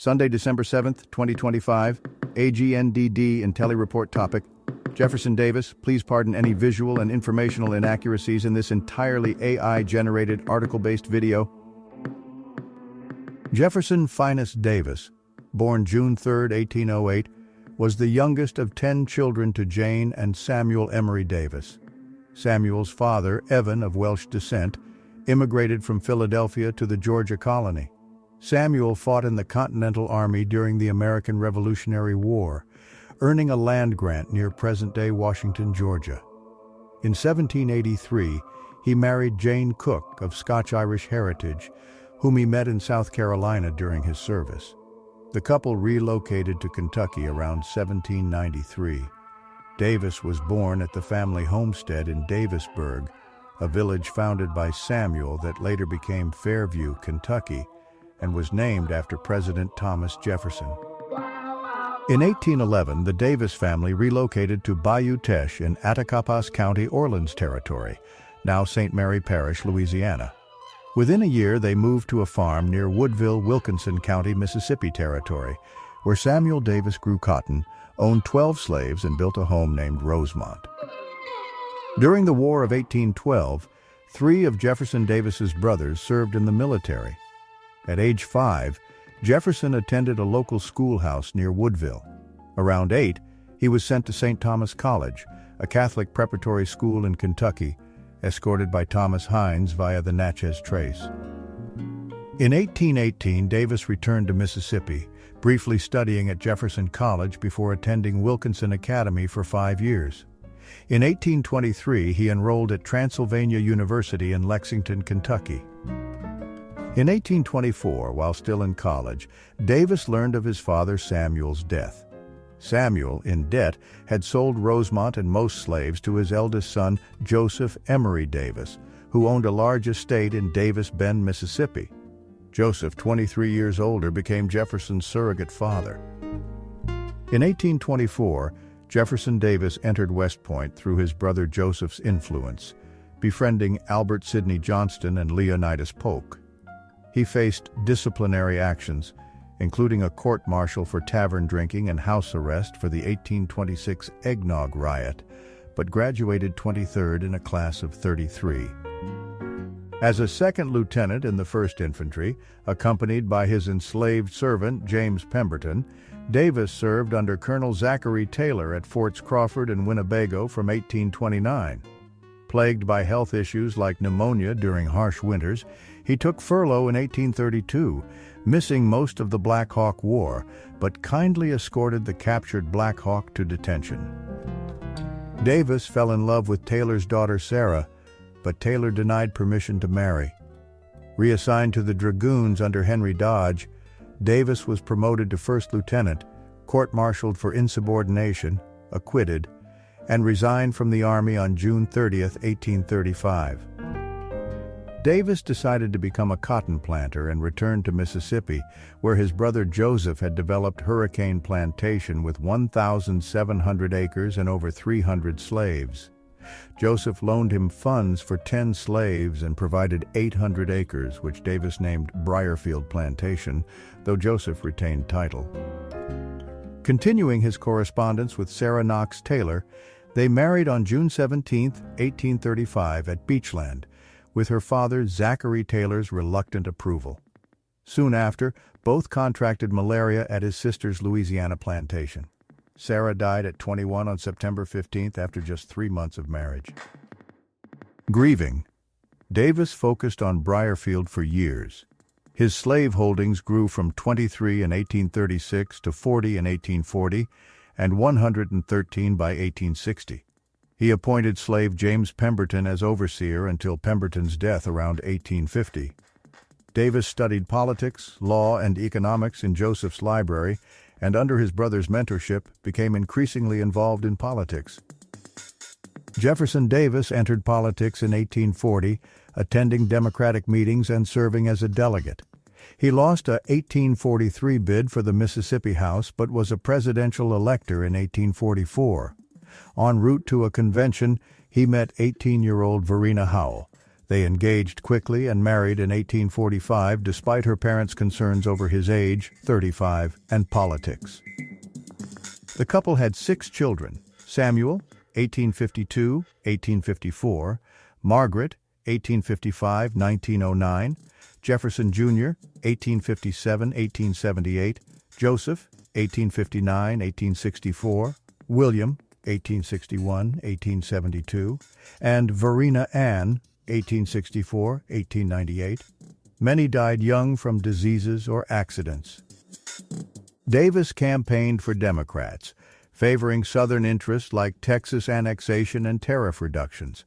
Sunday, December 7th, 2025, AGNDD intelliReport topic. Jefferson Davis, please pardon any visual and informational inaccuracies in this entirely AI-generated article-based video. Jefferson Finis Davis, born June 3, 1808, was the youngest of 10 children to Jane and Samuel Emery Davis. Samuel's father, Evan, of Welsh descent, immigrated from Philadelphia to the Georgia colony. Samuel fought in the Continental Army during the American Revolutionary War, earning a land grant near present-day Washington, Georgia. In 1783, he married Jane Cook of Scotch-Irish heritage, whom he met in South Carolina during his service. The couple relocated to Kentucky around 1793. Davis was born at the family homestead in Davisburg, a village founded by Samuel that later became Fairview, Kentucky, and was named after President Thomas Jefferson. In 1811, the Davis family relocated to Bayou Teche in Attakapas County, Orleans Territory, now St. Mary Parish, Louisiana. Within a year, they moved to a farm near Woodville, Wilkinson County, Mississippi Territory, where Samuel Davis grew cotton, owned 12 slaves, and built a home named Rosemont. During the War of 1812, 3 of Jefferson Davis's brothers served in the military. At age 5, Jefferson attended a local schoolhouse near Woodville. Around 8, he was sent to St. Thomas College, a Catholic preparatory school in Kentucky, escorted by Thomas Hines via the Natchez Trace. In 1818, Davis returned to Mississippi, briefly studying at Jefferson College before attending Wilkinson Academy for 5 years. In 1823, he enrolled at Transylvania University in Lexington, Kentucky. In 1824, while still in college, Davis learned of his father Samuel's death. Samuel, in debt, had sold Rosemont and most slaves to his eldest son, Joseph Emery Davis, who owned a large estate in Davis Bend, Mississippi. Joseph, 23 years older, became Jefferson's surrogate father. In 1824, Jefferson Davis entered West Point through his brother Joseph's influence, befriending Albert Sidney Johnston and Leonidas Polk. He faced disciplinary actions, including a court-martial for tavern drinking and house arrest for the 1826 Eggnog Riot, but graduated 23rd in a class of 33. As a second lieutenant in the 1st Infantry, accompanied by his enslaved servant James Pemberton, Davis served under Colonel Zachary Taylor at Forts Crawford and Winnebago from 1829. Plagued by health issues like pneumonia during harsh winters, he took furlough in 1832, missing most of the Black Hawk War, but kindly escorted the captured Black Hawk to detention. Davis fell in love with Taylor's daughter Sarah, but Taylor denied permission to marry. Reassigned to the Dragoons under Henry Dodge, Davis was promoted to 1st lieutenant, court-martialed for insubordination, acquitted, and resigned from the Army on June 30, 1835. Davis decided to become a cotton planter and returned to Mississippi, where his brother Joseph had developed Hurricane Plantation with 1,700 acres and over 300 slaves. Joseph loaned him funds for 10 slaves and provided 800 acres, which Davis named Briarfield Plantation, though Joseph retained title. Continuing his correspondence with Sarah Knox Taylor, they married on June 17, 1835 at Beachland, with her father Zachary Taylor's reluctant approval. Soon after, both contracted malaria at his sister's Louisiana plantation. Sarah died at 21 on September 15th after just 3 months of marriage. Grieving, Davis focused on Briarfield for years. His slave holdings grew from 23 in 1836 to 40 in 1840 and 113 by 1860. He appointed slave James Pemberton as overseer until Pemberton's death around 1850. Davis studied politics, law, and economics in Joseph's library, and under his brother's mentorship, became increasingly involved in politics. Jefferson Davis entered politics in 1840, attending Democratic meetings and serving as a delegate. He lost a 1843 bid for the Mississippi House, but was a presidential elector in 1844. En route to a convention, he met 18-year-old Varina Howell, They engaged quickly and married in 1845 despite her parents' concerns over his age, 35, and politics. The couple had 6 children: Samuel, 1852-1854, Margaret, 1855-1909, Jefferson Jr., 1857-1878, Joseph, 1859-1864, William, 1861-1872, and Verena Ann, 1864-1898. Many died young from diseases or accidents. Davis campaigned for Democrats, favoring Southern interests like Texas annexation and tariff reductions.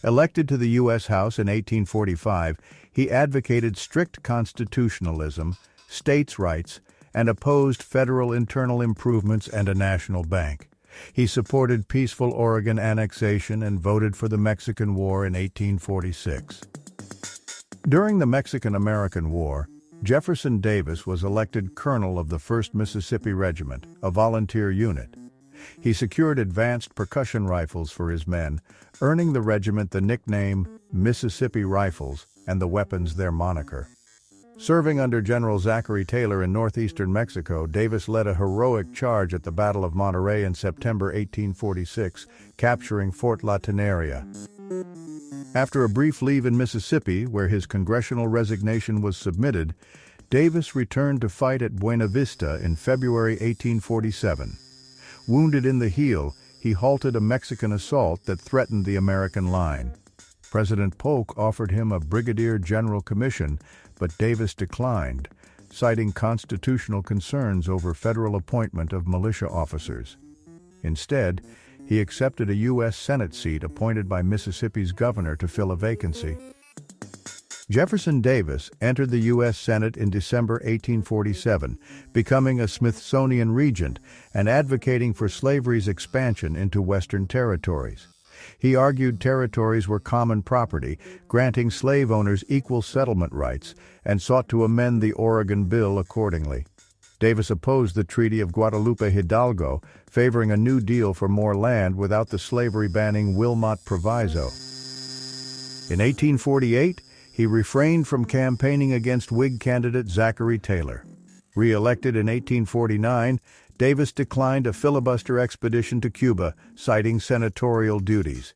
Elected to the U.S. House in 1845, he advocated strict constitutionalism, states' rights, and opposed federal internal improvements and a national bank. He supported peaceful Oregon annexation and voted for the Mexican War in 1846. During the Mexican-American War, Jefferson Davis was elected colonel of the 1st Mississippi Regiment, a volunteer unit. He secured advanced percussion rifles for his men, earning the regiment the nickname Mississippi Rifles and the weapons their moniker. Serving under General Zachary Taylor in northeastern Mexico, Davis led a heroic charge at the Battle of Monterrey in September 1846, capturing Fort La Teneria. After a brief leave in Mississippi, where his congressional resignation was submitted, Davis returned to fight at Buena Vista in February 1847. Wounded in the heel, he halted a Mexican assault that threatened the American line. President Polk offered him a brigadier general commission, but Davis declined, citing constitutional concerns over federal appointment of militia officers. Instead, he accepted a U.S. Senate seat appointed by Mississippi's governor to fill a vacancy. Jefferson Davis entered the U.S. Senate in December 1847, becoming a Smithsonian regent and advocating for slavery's expansion into Western territories. He argued territories were common property, granting slave owners equal settlement rights, and sought to amend the Oregon Bill accordingly. Davis opposed the Treaty of Guadalupe Hidalgo, favoring a New Deal for more land without the slavery-banning Wilmot Proviso. In 1848, he refrained from campaigning against Whig candidate Zachary Taylor. Re-elected in 1849, Davis declined a filibuster expedition to Cuba, citing senatorial duties.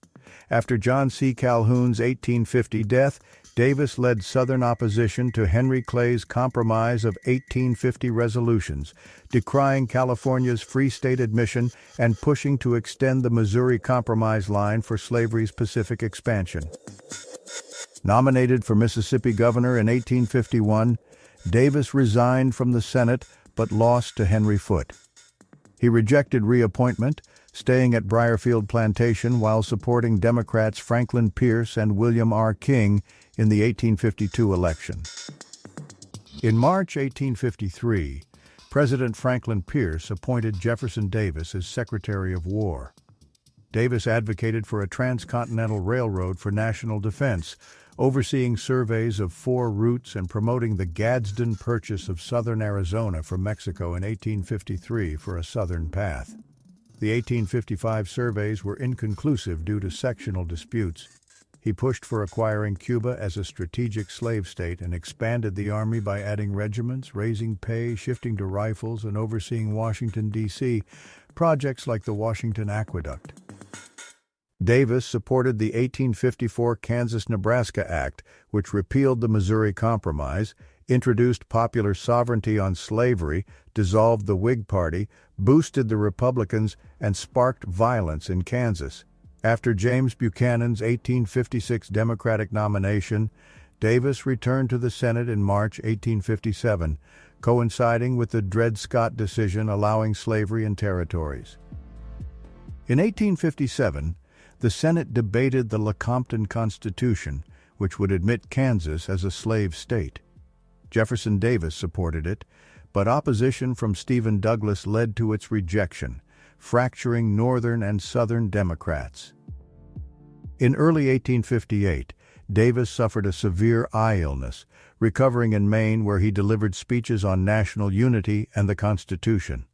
After John C. Calhoun's 1850 death, Davis led Southern opposition to Henry Clay's Compromise of 1850 resolutions, decrying California's free state admission and pushing to extend the Missouri Compromise line for slavery's Pacific expansion. Nominated for Mississippi governor in 1851, Davis resigned from the Senate but lost to Henry Foote. He rejected reappointment, staying at Briarfield Plantation while supporting Democrats Franklin Pierce and William R. King in the 1852 election. In March 1853, President Franklin Pierce appointed Jefferson Davis as Secretary of War. Davis advocated for a transcontinental railroad for national defense, overseeing surveys of 4 routes and promoting the Gadsden Purchase of southern Arizona from Mexico in 1853 for a southern path. The 1855 surveys were inconclusive due to sectional disputes. He pushed for acquiring Cuba as a strategic slave state and expanded the Army by adding regiments, raising pay, shifting to rifles, and overseeing Washington, D.C., projects like the Washington Aqueduct. Davis supported the 1854 Kansas-Nebraska Act, which repealed the Missouri Compromise, introduced popular sovereignty on slavery, dissolved the Whig Party, boosted the Republicans, and sparked violence in Kansas. After James Buchanan's 1856 Democratic nomination, Davis returned to the Senate in March 1857, coinciding with the Dred Scott decision allowing slavery in territories. In 1857, the Senate debated the Lecompton Constitution, which would admit Kansas as a slave state. Jefferson Davis supported it, but opposition from Stephen Douglas led to its rejection, fracturing Northern and Southern Democrats. In early 1858, Davis suffered a severe eye illness, recovering in Maine where he delivered speeches on national unity and the Constitution.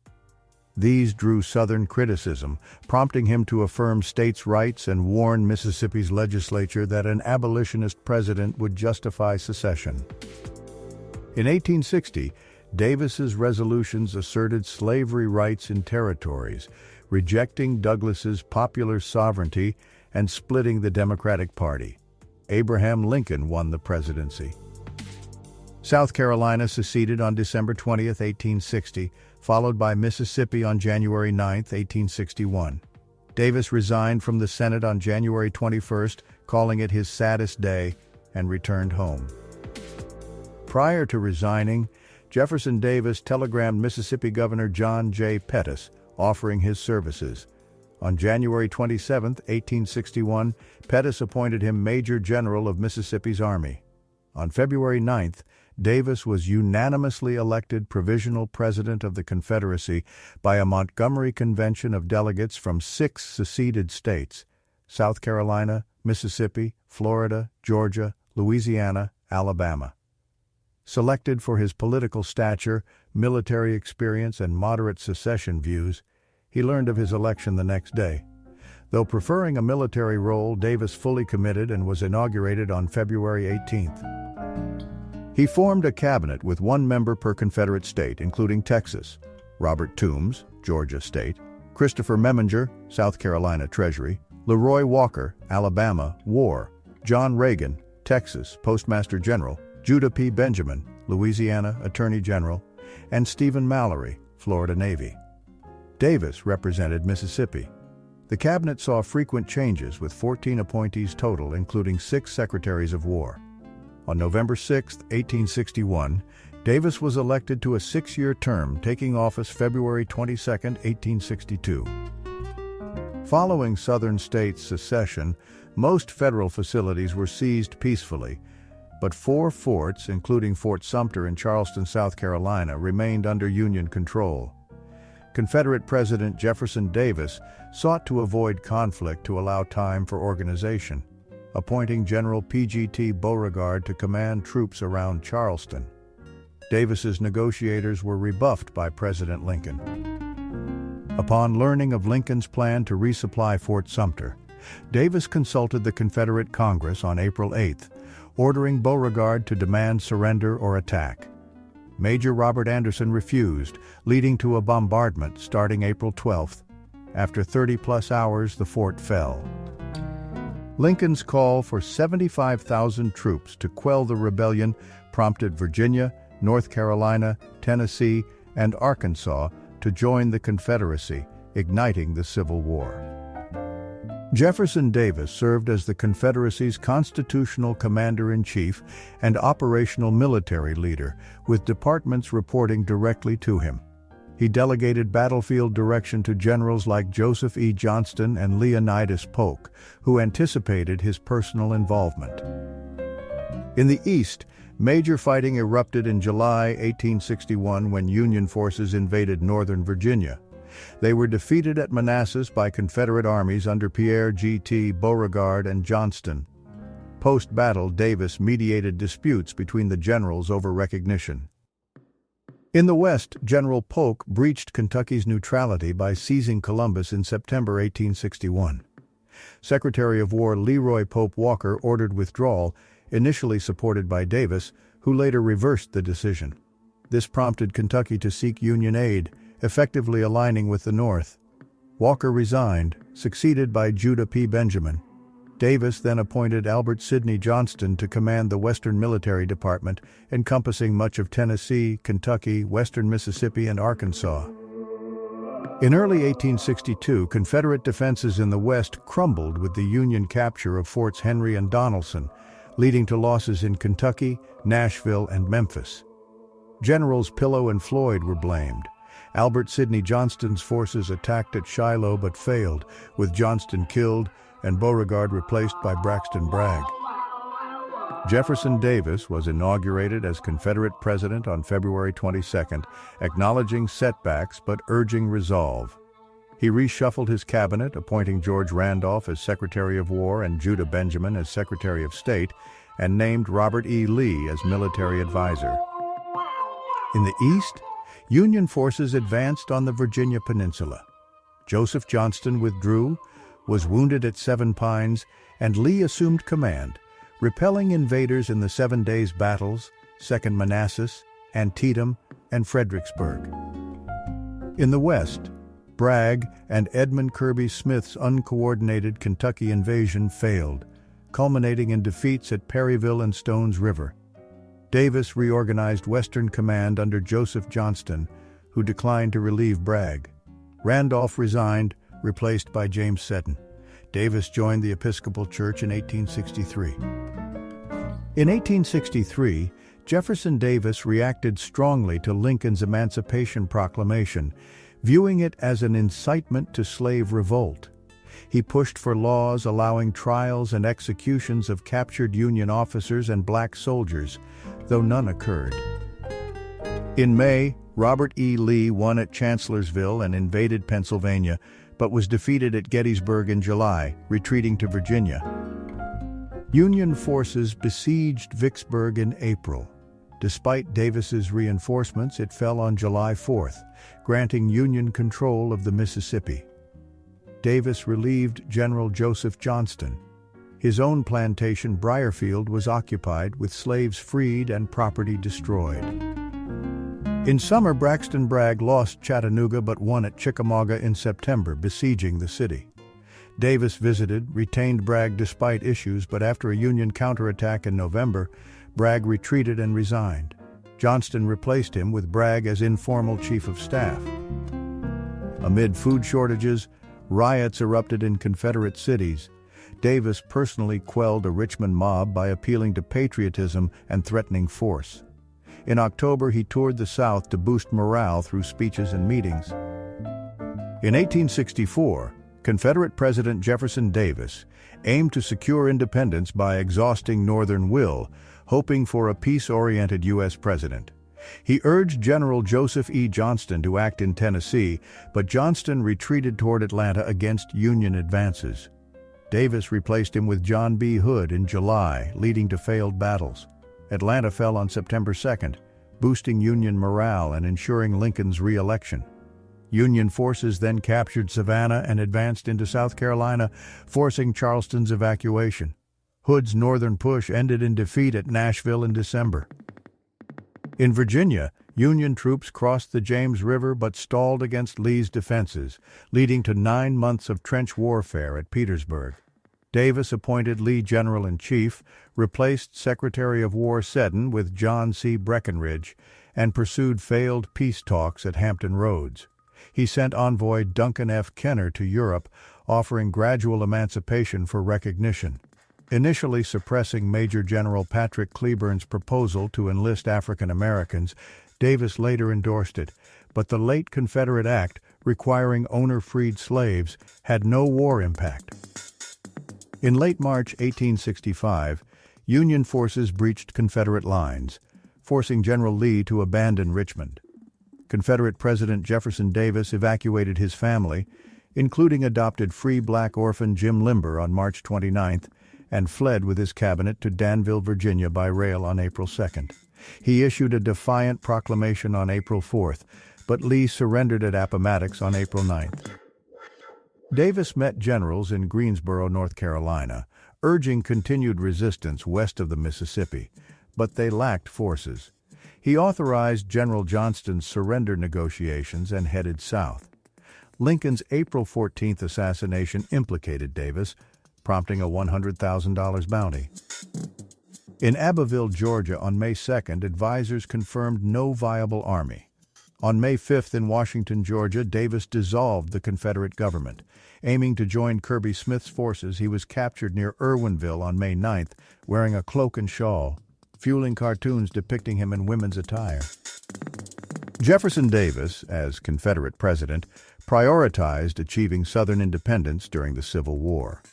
These drew Southern criticism, prompting him to affirm states' rights and warn Mississippi's legislature that an abolitionist president would justify secession. In 1860, Davis's resolutions asserted slavery rights in territories, rejecting Douglas's popular sovereignty and splitting the Democratic Party. Abraham Lincoln won the presidency. South Carolina seceded on December 20, 1860, followed by Mississippi on January 9, 1861. Davis resigned from the Senate on January 21, calling it his saddest day, and returned home. Prior to resigning, Jefferson Davis telegrammed Mississippi Governor John J. Pettus, offering his services. On January 27, 1861, Pettus appointed him Major General of Mississippi's Army. On February 9th, Davis was unanimously elected Provisional President of the Confederacy by a Montgomery Convention of delegates from 6 seceded states: South Carolina, Mississippi, Florida, Georgia, Louisiana, Alabama. Selected for his political stature, military experience, and moderate secession views, he learned of his election the next day. Though preferring a military role, Davis fully committed and was inaugurated on February 18th. He formed a cabinet with 1 member per Confederate state, including Texas, Robert Toombs, Georgia State, Christopher Memminger, South Carolina Treasury, Leroy Walker, Alabama, War, John Reagan, Texas, Postmaster General, Judah P. Benjamin, Louisiana Attorney General, and Stephen Mallory, Florida Navy. Davis represented Mississippi. The cabinet saw frequent changes with 14 appointees total, including 6 secretaries of war. On November 6, 1861, Davis was elected to a 6-year term, taking office February 22, 1862. Following Southern states' secession, most federal facilities were seized peacefully, but 4 forts, including Fort Sumter in Charleston, South Carolina, remained under Union control. Confederate President Jefferson Davis sought to avoid conflict to allow time for organization, appointing General P.G.T. Beauregard to command troops around Charleston. Davis's negotiators were rebuffed by President Lincoln. Upon learning of Lincoln's plan to resupply Fort Sumter, Davis consulted the Confederate Congress on April 8th, ordering Beauregard to demand surrender or attack. Major Robert Anderson refused, leading to a bombardment starting April 12th. After 30-plus hours, the fort fell. Lincoln's call for 75,000 troops to quell the rebellion prompted Virginia, North Carolina, Tennessee, and Arkansas to join the Confederacy, igniting the Civil War. Jefferson Davis served as the Confederacy's constitutional commander-in-chief and operational military leader, with departments reporting directly to him. He delegated battlefield direction to generals like Joseph E. Johnston and Leonidas Polk, who anticipated his personal involvement. In the East, major fighting erupted in July 1861 when Union forces invaded northern Virginia. They were defeated at Manassas by Confederate armies under Pierre G.T. Beauregard and Johnston. Post-battle, Davis mediated disputes between the generals over recognition. In the West, General Polk breached Kentucky's neutrality by seizing Columbus in September 1861. Secretary of War Leroy Pope Walker ordered withdrawal, initially supported by Davis, who later reversed the decision. This prompted Kentucky to seek Union aid, effectively aligning with the North. Walker resigned, succeeded by Judah P. Benjamin. Davis then appointed Albert Sidney Johnston to command the Western Military Department, encompassing much of Tennessee, Kentucky, western Mississippi, and Arkansas. In early 1862, Confederate defenses in the West crumbled with the Union capture of Forts Henry and Donelson, leading to losses in Kentucky, Nashville, and Memphis. Generals Pillow and Floyd were blamed. Albert Sidney Johnston's forces attacked at Shiloh but failed, with Johnston killed and Beauregard replaced by Braxton Bragg. Jefferson Davis was inaugurated as Confederate president on February 22nd, acknowledging setbacks but urging resolve. He reshuffled his cabinet, appointing George Randolph as Secretary of War and Judah Benjamin as Secretary of State, and named Robert E. Lee as military advisor. In the East, Union forces advanced on the Virginia Peninsula. Joseph Johnston withdrew, was wounded at Seven Pines, and Lee assumed command, repelling invaders in the 7 days battles, Second Manassas, Antietam, and Fredericksburg. In the West, Bragg and Edmund Kirby Smith's uncoordinated Kentucky invasion failed, culminating in defeats at Perryville and Stones River. Davis reorganized Western Command under Joseph Johnston, who declined to relieve Bragg. Randolph resigned, replaced by James Seddon. Davis joined the Episcopal Church in 1863. In 1863, Jefferson Davis reacted strongly to Lincoln's Emancipation Proclamation, viewing it as an incitement to slave revolt. He pushed for laws allowing trials and executions of captured Union officers and black soldiers, though none occurred. In May, Robert E. Lee won at Chancellorsville and invaded Pennsylvania, but was defeated at Gettysburg in July, retreating to Virginia. Union forces besieged Vicksburg in April. Despite Davis's reinforcements, it fell on July 4th, granting Union control of the Mississippi. Davis relieved General Joseph Johnston. His own plantation, Briarfield, was occupied, with slaves freed and property destroyed. In summer, Braxton Bragg lost Chattanooga but won at Chickamauga in September, besieging the city. Davis visited, retained Bragg despite issues, but after a Union counterattack in November, Bragg retreated and resigned. Johnston replaced him with Bragg as informal chief of staff. Amid food shortages, riots erupted in Confederate cities. Davis personally quelled a Richmond mob by appealing to patriotism and threatening force. In October, he toured the South to boost morale through speeches and meetings. In 1864, Confederate President Jefferson Davis aimed to secure independence by exhausting Northern will, hoping for a peace-oriented U.S. president. He urged General Joseph E. Johnston to act in Tennessee, but Johnston retreated toward Atlanta against Union advances. Davis replaced him with John B. Hood in July, leading to failed battles. Atlanta fell on September 2nd, boosting Union morale and ensuring Lincoln's re-election. Union forces then captured Savannah and advanced into South Carolina, forcing Charleston's evacuation. Hood's northern push ended in defeat at Nashville in December. In Virginia, Union troops crossed the James River but stalled against Lee's defenses, leading to 9 months of trench warfare at Petersburg. Davis appointed Lee general-in-chief, replaced Secretary of War Seddon with John C. Breckinridge, and pursued failed peace talks at Hampton Roads. He sent envoy Duncan F. Kenner to Europe, offering gradual emancipation for recognition. Initially suppressing Major General Patrick Cleburne's proposal to enlist African Americans, Davis later endorsed it, but the late Confederate Act requiring owner-freed slaves had no war impact. In late March 1865, Union forces breached Confederate lines, forcing General Lee to abandon Richmond. Confederate President Jefferson Davis evacuated his family, including adopted free black orphan Jim Limber on March 29th, and fled with his cabinet to Danville, Virginia by rail on April 2nd. He issued a defiant proclamation on April 4th, but Lee surrendered at Appomattox on April 9th. Davis met generals in Greensboro, North Carolina, urging continued resistance west of the Mississippi, but they lacked forces. He authorized General Johnston's surrender negotiations and headed south. Lincoln's April 14th assassination implicated Davis, prompting a $100,000 bounty. In Abbeville, Georgia, on May 2nd, advisors confirmed no viable army. On May 5th in Washington, Georgia, Davis dissolved the Confederate government. Aiming to join Kirby Smith's forces, he was captured near Irwinville on May 9th, wearing a cloak and shawl, fueling cartoons depicting him in women's attire. Jefferson Davis, as Confederate president, prioritized achieving Southern independence during the Civil War.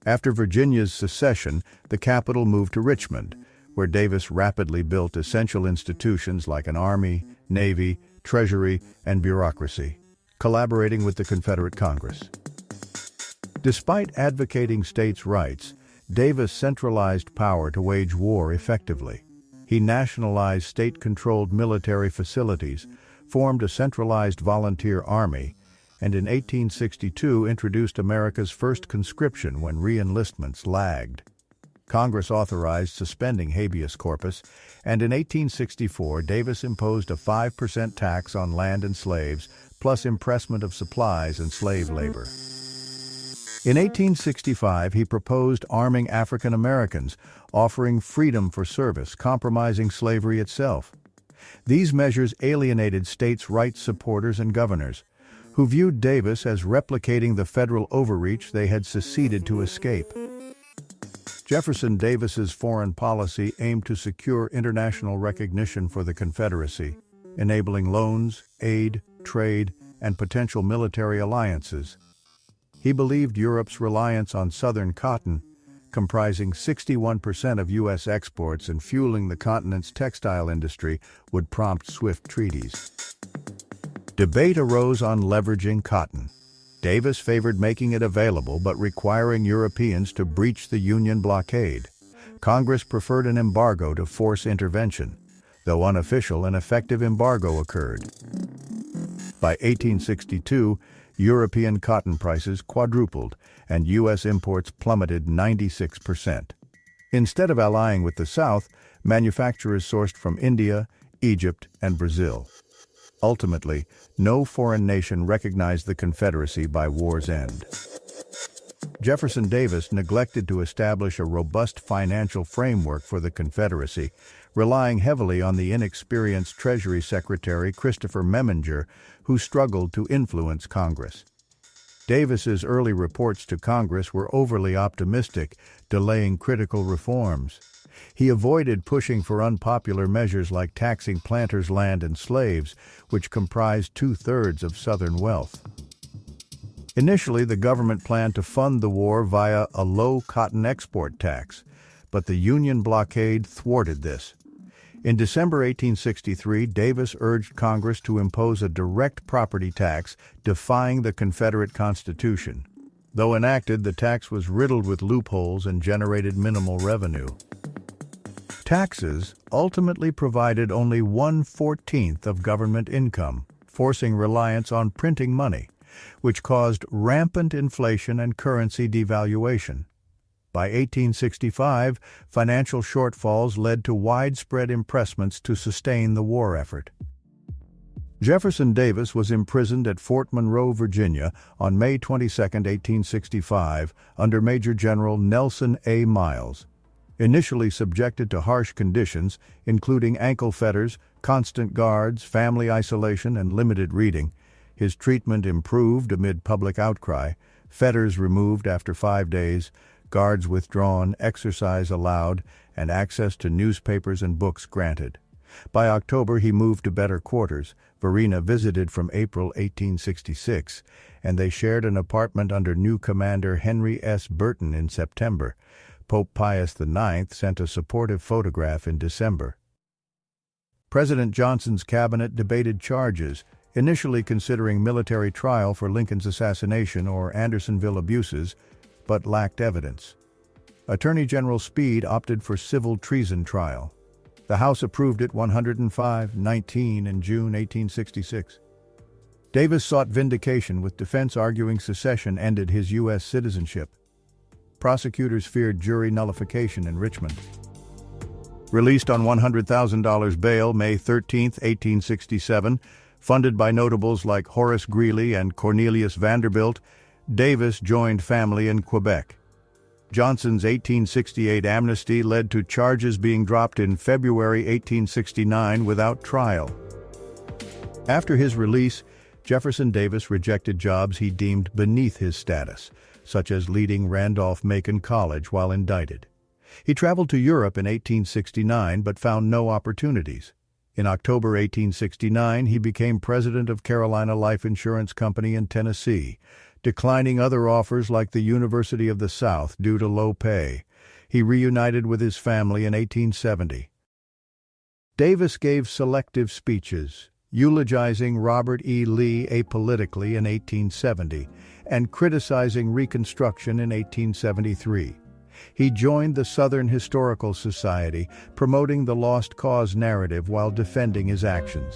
After Virginia's secession, the capital moved to Richmond, where Davis rapidly built essential institutions like an army, navy, treasury, and bureaucracy, collaborating with the Confederate Congress. Despite advocating states' rights, Davis centralized power to wage war effectively. He nationalized state-controlled military facilities, formed a centralized volunteer army, and in 1862 introduced America's first conscription when re-enlistments lagged. Congress authorized suspending habeas corpus, and in 1864 Davis imposed a 5% tax on land and slaves, plus impressment of supplies and slave labor. In 1865, he proposed arming African Americans, offering freedom for service, compromising slavery itself. These measures alienated states' rights supporters and governors, who viewed Davis as replicating the federal overreach they had seceded to escape. Jefferson Davis's foreign policy aimed to secure international recognition for the Confederacy, enabling loans, aid, trade, and potential military alliances. He believed Europe's reliance on Southern cotton, comprising 61% of U.S. exports and fueling the continent's textile industry, would prompt swift treaties. Debate arose on leveraging cotton. Davis favored making it available but requiring Europeans to breach the Union blockade. Congress preferred an embargo to force intervention, though unofficial, an effective embargo occurred. By 1862, European cotton prices quadrupled, and U.S. imports plummeted 96%. Instead of allying with the South, manufacturers sourced from India, Egypt, and Brazil. Ultimately, no foreign nation recognized the Confederacy by war's end. Jefferson Davis neglected to establish a robust financial framework for the Confederacy, relying heavily on the inexperienced Treasury Secretary Christopher Memminger, who struggled to influence Congress. Davis's early reports to Congress were overly optimistic, delaying critical reforms. He avoided pushing for unpopular measures like taxing planters' land and slaves, which comprised 2/3 of Southern wealth. Initially, the government planned to fund the war via a low cotton export tax, but the Union blockade thwarted this. In December 1863, Davis urged Congress to impose a direct property tax, defying the Confederate Constitution. Though enacted, the tax was riddled with loopholes and generated minimal revenue. Taxes ultimately provided only 1/14 of government income, forcing reliance on printing money, which caused rampant inflation and currency devaluation. By 1865, financial shortfalls led to widespread impressments to sustain the war effort. Jefferson Davis was imprisoned at Fort Monroe, Virginia, on May 22, 1865, under Major General Nelson A. Miles. Initially subjected to harsh conditions, including ankle fetters, constant guards, family isolation, and limited reading, his treatment improved amid public outcry, fetters removed after 5 days, guards withdrawn, exercise allowed, and access to newspapers and books granted. By October, he moved to better quarters. Verena visited from April 1866, and they shared an apartment under new commander Henry S. Burton in September. Pope Pius IX sent a supportive photograph in December. President Johnson's cabinet debated charges, initially considering military trial for Lincoln's assassination or Andersonville abuses, but lacked evidence. Attorney General Speed opted for civil treason trial. The House approved it 105-19 in June 1866. Davis sought vindication, with defense arguing secession ended his U.S. citizenship. Prosecutors feared jury nullification in Richmond. Released on $100,000 bail May 13, 1867, funded by notables like Horace Greeley and Cornelius Vanderbilt, Davis joined family in Quebec. Johnson's 1868 amnesty led to charges being dropped in February 1869 without trial. After his release, Jefferson Davis rejected jobs he deemed beneath his status, such as leading Randolph-Macon College while indicted. He traveled to Europe in 1869 but found no opportunities. In October 1869, he became president of Carolina Life Insurance Company in Tennessee, declining other offers like the University of the South due to low pay. He reunited with his family in 1870. Davis gave selective speeches, eulogizing Robert E. Lee apolitically in 1870 and criticizing Reconstruction in 1873. He joined the Southern Historical Society, promoting the lost cause narrative while defending his actions.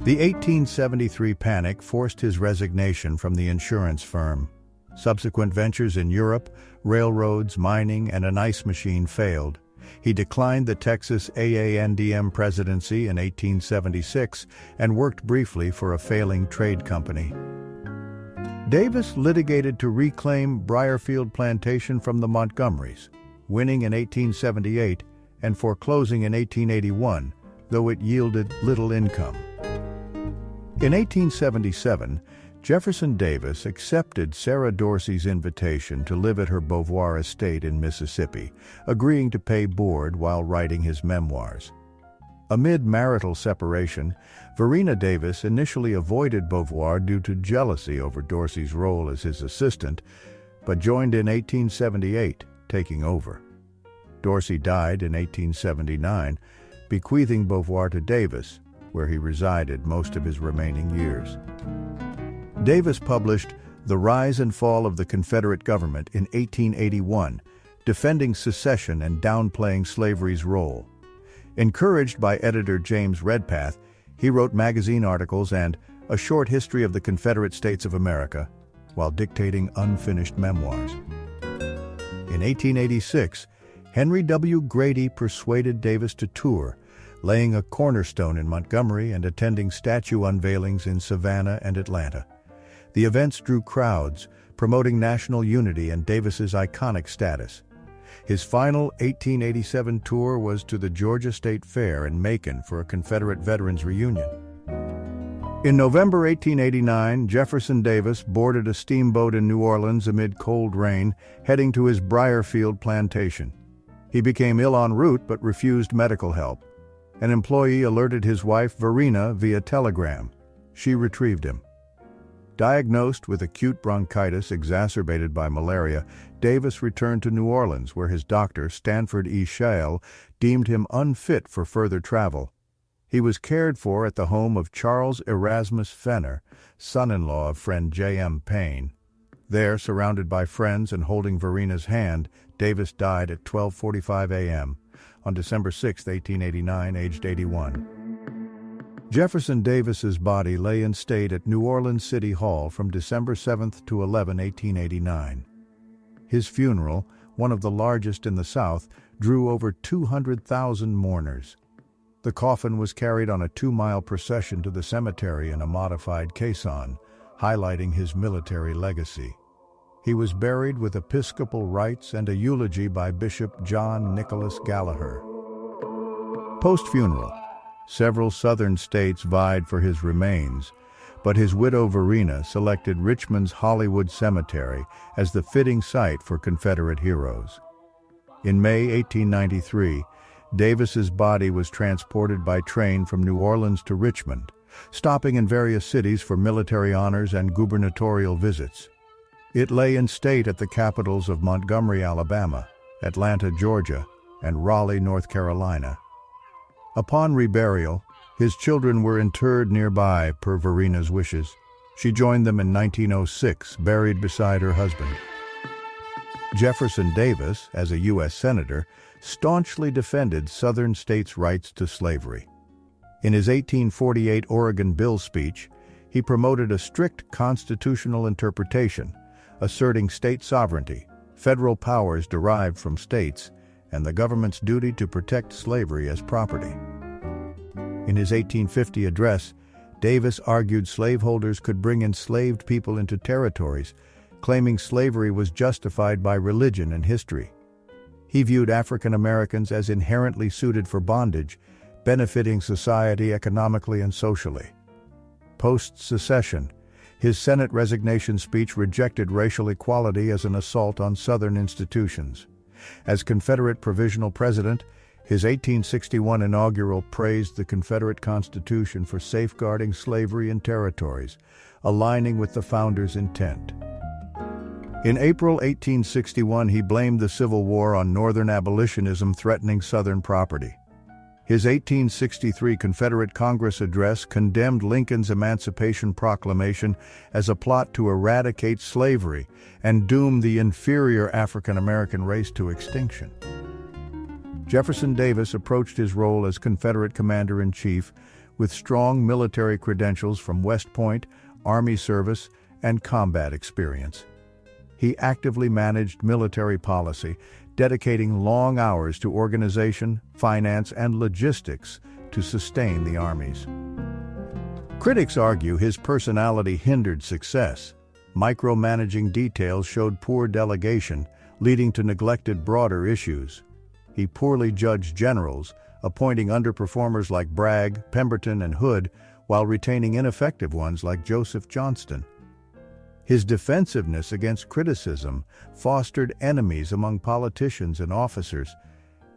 The 1873 panic forced his resignation from the insurance firm. Subsequent ventures in Europe, railroads, mining, and an ice machine failed. He declined the Texas AGNDD presidency in 1876 and worked briefly for a failing trade company. Davis litigated to reclaim Briarfield Plantation from the Montgomerys, winning in 1878 and foreclosing in 1881, though it yielded little income. In 1877, Jefferson Davis accepted Sarah Dorsey's invitation to live at her Beauvoir estate in Mississippi, agreeing to pay board while writing his memoirs. Amid marital separation, Verena Davis initially avoided Beauvoir due to jealousy over Dorsey's role as his assistant, but joined in 1878, taking over. Dorsey died in 1879, bequeathing Beauvoir to Davis, where he resided most of his remaining years. Davis published The Rise and Fall of the Confederate Government in 1881, defending secession and downplaying slavery's role. Encouraged by editor James Redpath, he wrote magazine articles and A Short History of the Confederate States of America, while dictating unfinished memoirs. In 1886, Henry W. Grady persuaded Davis to tour, laying a cornerstone in Montgomery and attending statue unveilings in Savannah and Atlanta. The events drew crowds, promoting national unity and Davis's iconic status. His final 1887 tour was to the Georgia State Fair in Macon for a Confederate Veterans reunion. In November 1889, Jefferson Davis boarded a steamboat in New Orleans amid cold rain, heading to his Briarfield plantation. He became ill en route but refused medical help. An employee alerted his wife Verena via telegram. She retrieved him. Diagnosed with acute bronchitis exacerbated by malaria, Davis returned to New Orleans, where his doctor, Stanford E. Shale, deemed him unfit for further travel. He was cared for at the home of Charles Erasmus Fenner, son-in-law of friend J.M. Payne. There, surrounded by friends and holding Verena's hand, Davis died at 12:45 a.m. on December 6, 1889, aged 81. Jefferson Davis's body lay in state at New Orleans City Hall from December 7 to 11, 1889. His funeral, one of the largest in the South, drew over 200,000 mourners. The coffin was carried on a 2-mile procession to the cemetery in a modified caisson, highlighting his military legacy. He was buried with episcopal rites and a eulogy by Bishop John Nicholas Gallagher. Post-funeral, several southern states vied for his remains, but his widow Verena selected Richmond's Hollywood Cemetery as the fitting site for Confederate heroes. In May 1893, Davis's body was transported by train from New Orleans to Richmond, stopping in various cities for military honors and gubernatorial visits. It lay in state at the capitals of Montgomery, Alabama, Atlanta, Georgia, and Raleigh, North Carolina. Upon reburial, his children were interred nearby per Verena's wishes. She joined them in 1906, buried beside her husband. Jefferson Davis, as a U.S. Senator, staunchly defended Southern states' rights to slavery. In his 1848 Oregon Bill speech, he promoted a strict constitutional interpretation, asserting state sovereignty, federal powers derived from states, and the government's duty to protect slavery as property. In his 1850 address, Davis argued slaveholders could bring enslaved people into territories, claiming slavery was justified by religion and history. He viewed African Americans as inherently suited for bondage, benefiting society economically and socially. Post-secession, his Senate resignation speech rejected racial equality as an assault on Southern institutions. As Confederate Provisional President, his 1861 inaugural praised the Confederate Constitution for safeguarding slavery in territories, aligning with the founders' intent. In April 1861, he blamed the Civil War on Northern abolitionism threatening Southern property. His 1863 Confederate Congress address condemned Lincoln's Emancipation Proclamation as a plot to eradicate slavery and doom the inferior African American race to extinction. Jefferson Davis approached his role as Confederate Commander-in-Chief with strong military credentials from West Point, Army service, and combat experience. He actively managed military policy, dedicating long hours to organization, finance, and logistics to sustain the armies. Critics argue his personality hindered success. Micromanaging details showed poor delegation, leading to neglected broader issues. He poorly judged generals, appointing underperformers like Bragg, Pemberton, and Hood, while retaining ineffective ones like Joseph Johnston. His defensiveness against criticism fostered enemies among politicians and officers,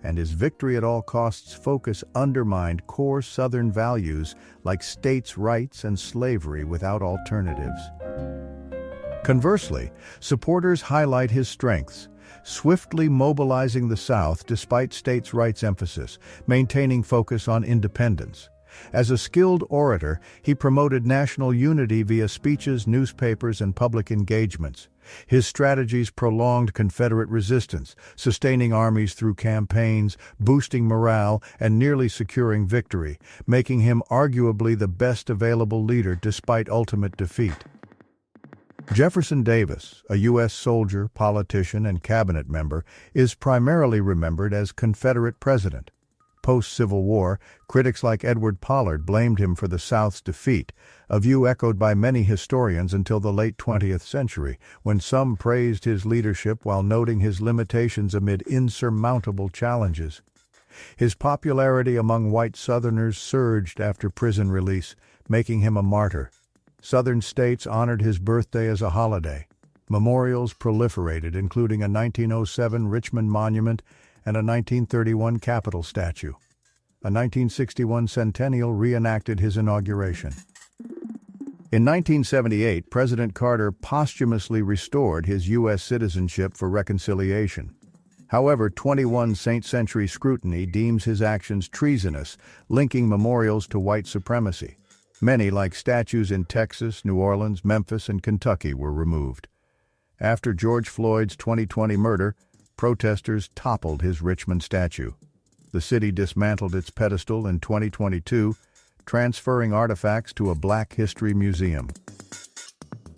and his victory at all costs focus undermined core Southern values like states' rights and slavery without alternatives. Conversely, supporters highlight his strengths, swiftly mobilizing the South despite states' rights emphasis, maintaining focus on independence. As a skilled orator, he promoted national unity via speeches, newspapers, and public engagements. His strategies prolonged Confederate resistance, sustaining armies through campaigns, boosting morale, and nearly securing victory, making him arguably the best available leader despite ultimate defeat. Jefferson Davis, a U.S. soldier, politician, and cabinet member, is primarily remembered as Confederate president. Post-Civil War, critics like Edward Pollard blamed him for the South's defeat, a view echoed by many historians until the late 20th century, when some praised his leadership while noting his limitations amid insurmountable challenges. His popularity among white Southerners surged after prison release, making him a martyr. Southern states honored his birthday as a holiday. Memorials proliferated, including a 1907 Richmond Monument and a 1931 Capitol statue. A 1961 centennial reenacted his inauguration. In 1978, President Carter posthumously restored his U.S. citizenship for reconciliation. However, 21 century scrutiny deems his actions treasonous, linking memorials to white supremacy. Many, like statues in Texas, New Orleans, Memphis, and Kentucky, were removed. After George Floyd's 2020 murder, protesters toppled his Richmond statue. The city dismantled its pedestal in 2022, transferring artifacts to a Black History museum.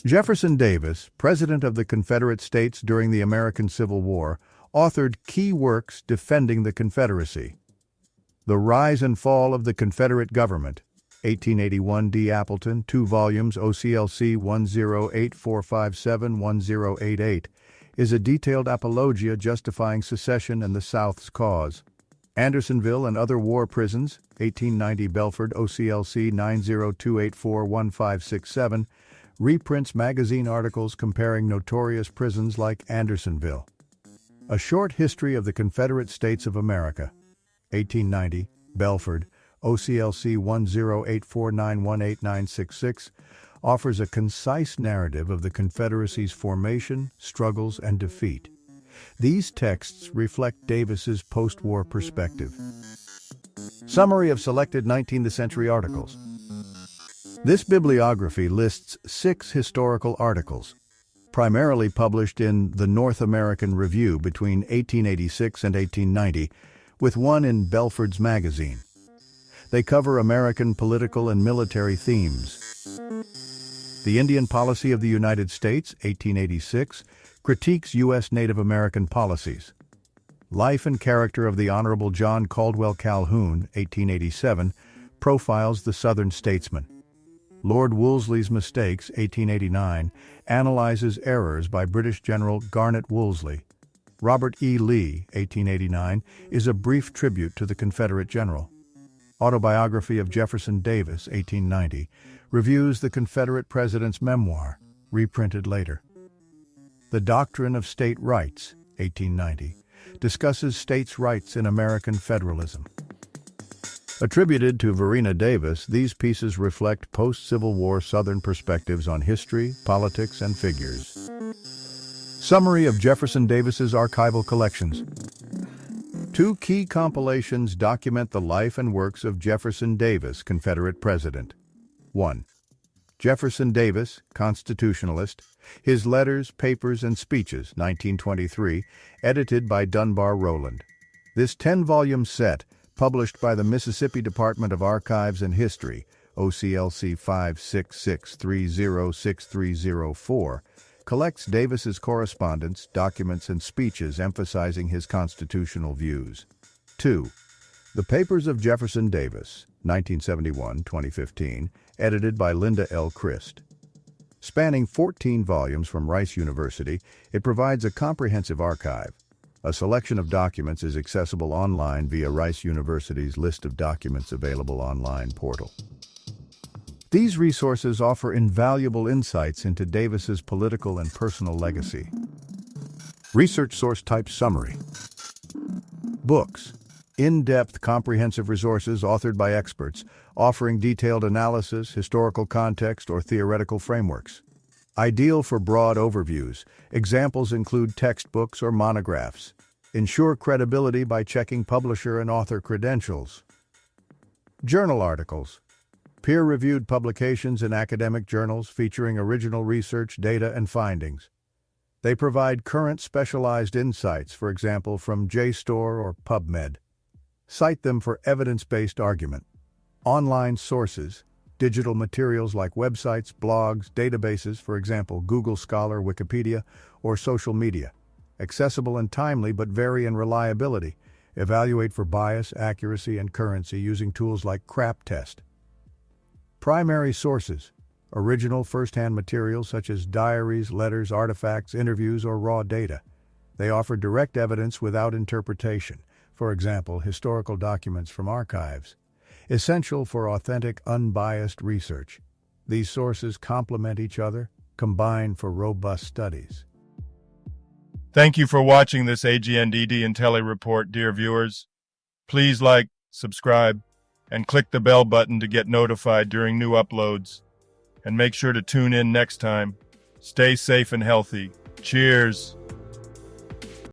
Jefferson Davis, President of the Confederate States during the American Civil War, authored key works defending the Confederacy. The Rise and Fall of the Confederate Government, 1881 D. Appleton, 2 volumes, OCLC 1084571088, is a detailed apologia justifying secession and the South's cause. Andersonville and Other War Prisons, 1890 Belford, OCLC 902841567, reprints magazine articles comparing notorious prisons like Andersonville. A Short History of the Confederate States of America, 1890 Belford, OCLC 1084918966, offers a concise narrative of the Confederacy's formation, struggles, and defeat. These texts reflect Davis's post-war perspective. Summary of selected 19th century articles. This bibliography lists 6 historical articles, primarily published in the North American Review between 1886 and 1890, with one in Belford's Magazine. They cover American political and military themes. The Indian Policy of the United States, 1886, critiques U.S. Native American policies. Life and Character of the Honorable John Caldwell Calhoun, 1887, profiles the Southern statesman. Lord Wolseley's Mistakes, 1889, analyzes errors by British General Garnet Wolseley. Robert E. Lee, 1889, is a brief tribute to the Confederate general. Autobiography of Jefferson Davis, 1890, reviews the Confederate president's memoir, reprinted later. The Doctrine of State Rights, 1890, discusses states' rights in American federalism. Attributed to Verena Davis, these pieces reflect post-Civil War Southern perspectives on history, politics, and figures. Summary of Jefferson Davis's archival collections. 2 key compilations document the life and works of Jefferson Davis, Confederate President. 1. Jefferson Davis, Constitutionalist, His Letters, Papers, and Speeches, 1923, edited by Dunbar Rowland. This 10-volume set, published by the Mississippi Department of Archives and History, OCLC 566306304, collects Davis's correspondence, documents, and speeches emphasizing his constitutional views. 2. The Papers of Jefferson Davis, 1971-2015, edited by Linda L. Christ. Spanning 14 volumes from Rice University, it provides a comprehensive archive. A selection of documents is accessible online via Rice University's List of Documents Available Online portal. These resources offer invaluable insights into Davis's political and personal legacy. Research source type summary. Books. In-depth, comprehensive resources authored by experts, offering detailed analysis, historical context, or theoretical frameworks. Ideal for broad overviews. Examples include textbooks or monographs. Ensure credibility by checking publisher and author credentials. Journal articles. Peer-reviewed publications in academic journals featuring original research, data, and findings. They provide current specialized insights, for example, from JSTOR or PubMed. Cite them for evidence-based argument. Online sources. Digital materials like websites, blogs, databases, for example, Google Scholar, Wikipedia, or social media. Accessible and timely but vary in reliability. Evaluate for bias, accuracy, and currency using tools like CRAP test. Primary sources. Original first-hand materials such as diaries, letters, artifacts, interviews, or raw data. They offer direct evidence without interpretation. For example, historical documents from archives. Essential for authentic, unbiased research. These sources complement each other, combine for robust studies. Thank you for watching this AGNDD intelliReport, dear viewers. Please like, subscribe, and click the bell button to get notified during new uploads. And make sure to tune in next time. Stay safe and healthy. Cheers!